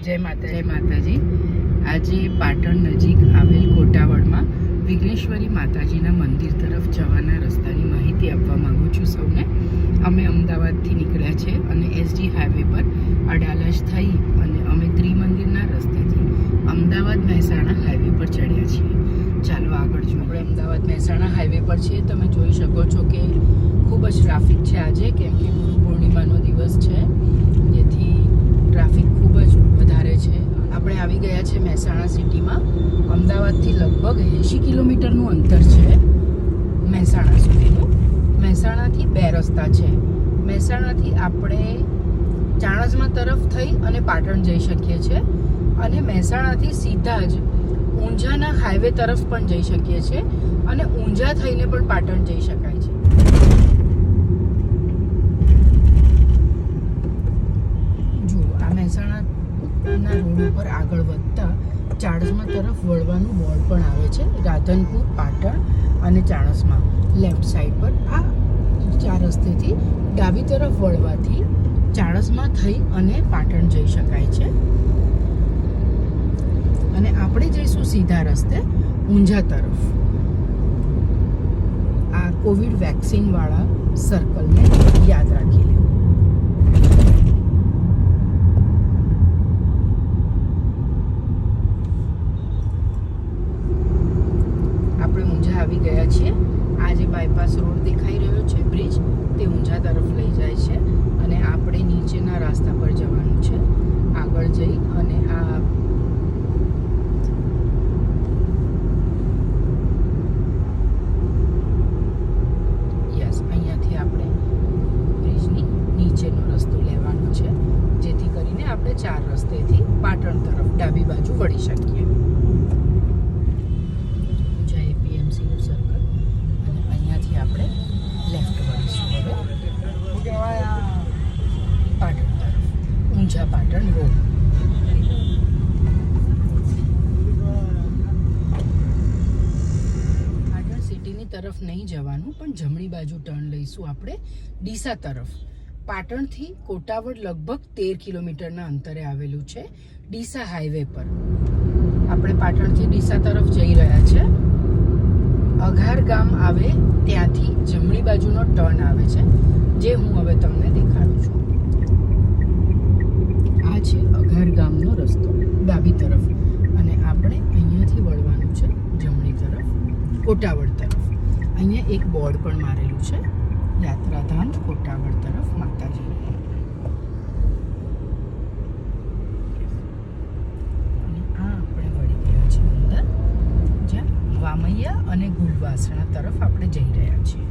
જય માતાજી. આજે પાટણ નજીક આવેલ કોટાવડમાં વિઘ્નેશ્વરી માતાજીના મંદિર તરફ જવાના રસ્તાની માહિતી આપવા માંગુ છું સૌને. અમે અમદાવાદથી નીકળ્યા છે અને એસજી હાઈવે પર અડાલજ થઈ અને અમે ત્રિમંદિરના રસ્તેથી અમદાવાદ મહેસાણા હાઈવે પર ચડ્યા છીએ. ચાલો આગળ જોઈએ. આપણે અમદાવાદ મહેસાણા હાઈવે પર છીએ. તમે જોઈ શકો છો કે ખૂબ જ ટ્રાફિક છે આજે, કેમ કે ગુરુ પૂર્ણિમાનો દિવસ છે, જેથી ટ્રાફિક ખૂબ જ વધારે છે. આપણે આવી ગયા છે મહેસાણા સિટીમાં. અમદાવાદથી લગભગ 80 કિલોમીટરનું અંતર છે મહેસાણા સુધીનું. મહેસાણાથી બે રસ્તા છે. મહેસાણાથી આપણે ચાણસ્મા તરફ થઈ અને પાટણ જઈ શકીએ છીએ, અને મહેસાણાથી સીધા જ ઊંઝાના હાઈવે તરફ પણ જઈ શકીએ છીએ, અને ઊંઝા થઈને પણ પાટણ જઈ શકાય છે. જુઓ, આ મહેસાણાના રોડ ઉપર આગળ વધતા ચાણસ્મા તરફ વળવાનું બોર્ડ પણ આવે છે. રાધનપુર, પાટણ અને ચાણસ્મા લેફ્ટ સાઈડ પર. આ ચાર રસ્તેથી ડાબી તરફ વળવાથી ચાણસ્મા થઈ અને પાટણ જઈ શકાય છે, અને આપણે જઈશું સીધા રસ્તે ઊંઝા તરફ. આ કોવિડ વેક્સિન વાળા સર્કલને યાદ રાખી લેવું. આપણે ઊંઝા આવી ગયા છીએ. આ જે બાયપાસ રોડ દેખાઈ રહ્યો છે, બ્રિજ, તે ઊંઝા તરફ લઈ જાય છે, અને આપણે નીચેના રસ્તા પર જવાનું છે. આગળ જઈ અને આ અહીંયાથી આપણે બ્રિજની નીચેનો રસ્તો લેવાનો છે, જેથી કરીને આપણે ચાર રસ્તેથી પાટણ તરફ ડાબી બાજુ વળી શકીએ. એપીએમસીનું સર્કલ, અને અહીંયાથી આપણે લેફ્ટ વળીશું હવે પાટણ તરફ, ઊંઝા પાટણ રોડ. પાટણ સિટીની તરફ નહીં જવાનું, પણ જમણી બાજુ ટર્ન લઈશું આપણે ડીસા તરફ. પાટણથી કોટાવડ લગભગ 13 કિલોમીટરના અંતરે આવેલું છે. ડીસા હાઈવે પર આપણે પાટણથી ડીસા તરફ જઈ રહ્યા છે. અઘાર ગામ આવે ત્યાંથી જમણી બાજુનો ટર્ન આવે છે, જે હું હવે તમને દેખાડું છું. આ છે અઘાર ગામનો રસ્તો ડાબી તરફ, અને આપણે અહીંયાથી વળવાનું છે જમણી તરફ, કોટાવડ તરફ. અહીંયા એક બોર્ડ પણ મારેલું છે, યાત્રાધામ કોટાવડ તરફ માતાજી. અને આ આપણે વળી ગયા છીએ અંદર, જ્યાં વામૈયા અને ગુલવાસણા તરફ આપણે જઈ રહ્યા છીએ.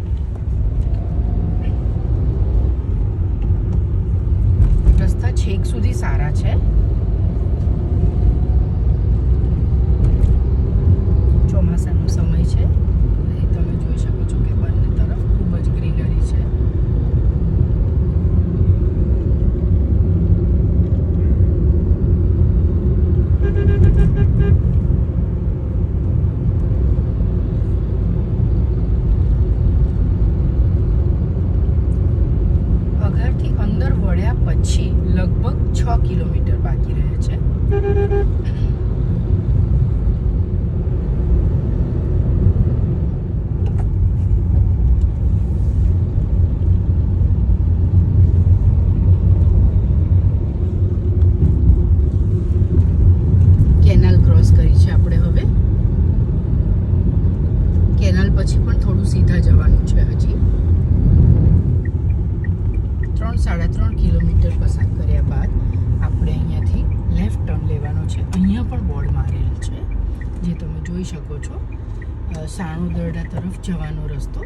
રસ્તા છેક સુધી સારા છે. ચોમાસાનો સમય છે, તમે જોઈ શકો છો કે બંને તરફ ખૂબ જ ગ્રીનરી છે. અઘારથી અંદર વળ્યા પછી લગભગ 6 કિલોમીટર બાકી રહે છે. કેનાલ ક્રોસ કરી છે આપણે હવે. કેનાલ પછી પણ થોડું સીધા જવાનું છે. હજી 3-3.5 કિલોમીટર પસાર કર્યા બાદ આપણે અહીંયાથી લેફ્ટ ટર્ન લેવાનો છે. અહીંયા પણ બોર્ડ મારેલું છે, જે તમે જોઈ શકો છો. સાણોદરડા તરફ જવાનો રસ્તો,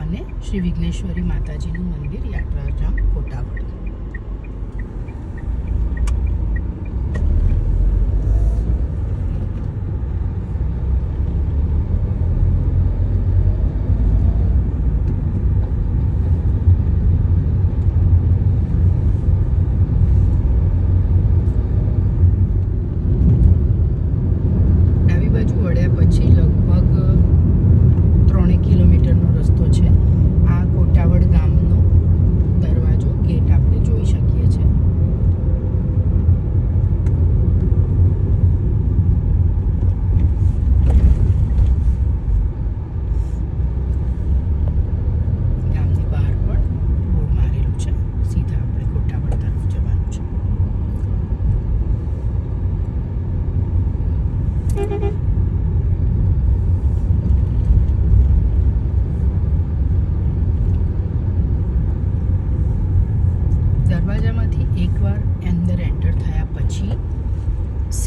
અને શ્રી વિઘ્નેશ્વરી માતાજીનું મંદિર, યાત્રાધામ કોટાવડ. પછી લગભગ 3 કિલોમીટરનો રસ્તો છે. આ કોટાવડ ગામનો દરવાજો, ગેટ આપણે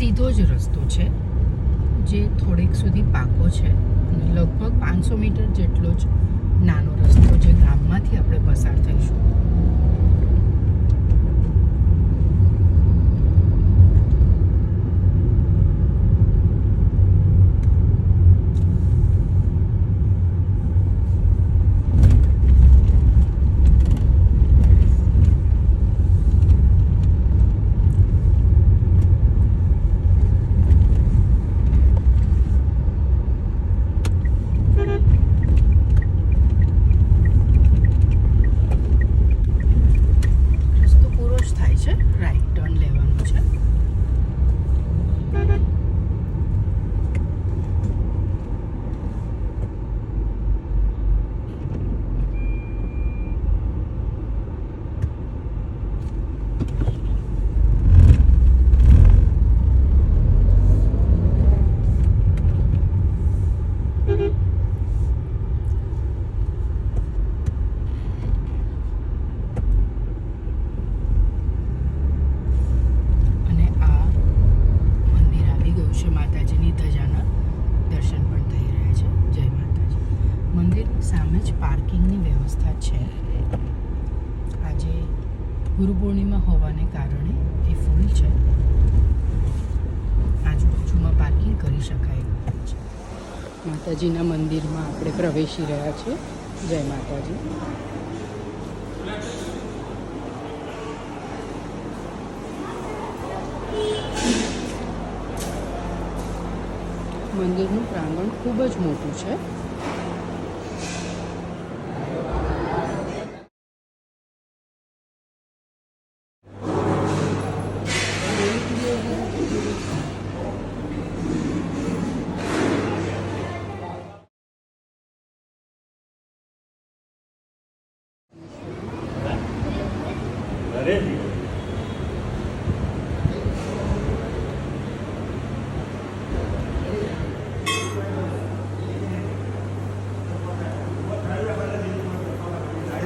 સીધો જ રસ્તો છે જે થોડેક સુધી પાકો છે અને લગભગ 500 મીટર જેટલો જ નાનો રસ્તો જે ગામમાંથી આપણે પસાર થઈશું. સામે જ પાર્કિંગની વ્યવસ્થા છે. આજે ગુરુ પૂર્ણિમા હોવાને કારણે એ ફૂલ છે. આજુબાજુમાં પાર્કિંગ કરી શકાય છે. માતાજીના મંદિરમાં આપણે પ્રવેશી રહ્યા છીએ. જય માતાજી. મંદિરનું પ્રાંગણ ખૂબ જ મોટું છે.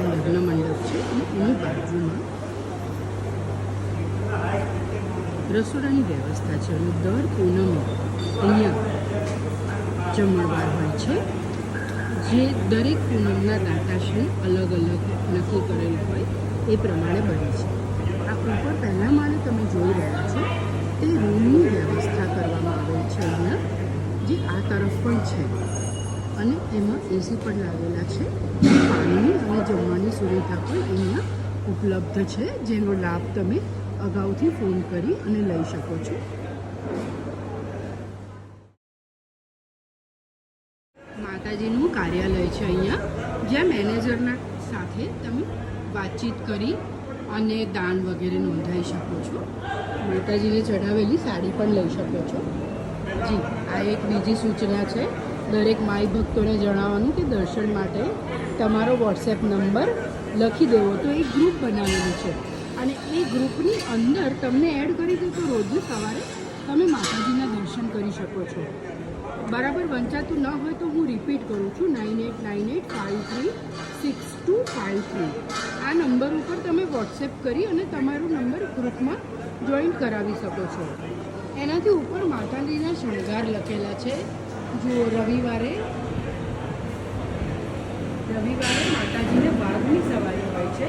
લગ્ન મંડપ છે અને એની બાજુમાં રસોડાની વ્યવસ્થા છે અને દર પૂનમે અહીંયા જમણવાર હોય છે જે દરેક પૂનમના દાતાશ્રી અલગ અલગ નક્કી કરેલ હોય એ પ્રમાણે બને છે. આ ઉપર પહેલા માળે તમે જોઈ રહ્યા છો તે રૂમની વ્યવસ્થા કરવામાં આવેલ છે અહીંયા, જે આ તરફ પણ છે અને એમાં એસી પણ લાગેલા છે. પાણીની અને જમવાની સુવિધા પણ અહીંયા ઉપલબ્ધ છે, જેનો લાભ તમે અગાઉથી ફોન કરી અને લઈ શકો છો. માતાજીનું કાર્યાલય છે અહીંયા, જ્યાં મેનેજરના સાથે તમે વાતચીત કરી અને દાન વગેરે નોંધાવી શકો છો. માતાજીને ચઢાવેલી સાડી પણ લઈ શકો છો. જી, આ એક બીજી સૂચના છે. દરેક માઈ ભક્તોને જણાવવાનું કે દર્શન માટે તમારો વોટ્સએપ નંબર લખી દેવો તો એક ગ્રુપ બનાવેલું છે અને એ ગ્રુપની અંદર તમને એડ કરી દો તો રોજ સવારે તમે માતાજીના દર્શન કરી શકો છો. બરાબર વંચાતું ન હોય તો હું રિપીટ કરું છું, 9898536253. આ નંબર ઉપર તમે વોટ્સએપ કરી અને તમારો નંબર ગ્રુપમાં જોઈન કરાવી શકો છો. એનાથી ઉપર માતાજીના શણગાર લખેલા છે. જો રવિવારે માતાજીને વાઘની સવારી હોય છે,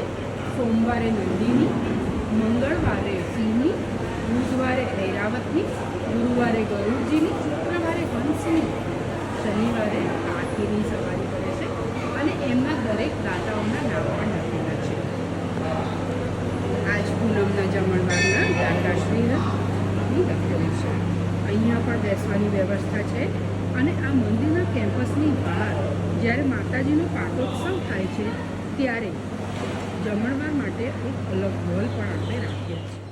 સોમવારે નંદીની, મંગળવારે સિંહની, બુધવારે ઐરાવતની, ગુરુવારે ગરુડજીની, શુક્રવારે હંસની, શનિવારે હાથીની સવારી કરે છે અને એમના દરેક દાતાઓના નામ પણ લખેલા છે. આજ પૂનમના જમણવારના દાતાશ્રીની લખેલી છે. અહીંયા પણ બેસવાની વ્યવસ્થા છે અને આ મંદિરના કેમ્પસની બહાર જ્યારે માતાજીનો પાટોત્સવ થાય છે ત્યારે જમણવાર માટે એક અલગ હોલ પણ આપણે રાખીએ છીએ.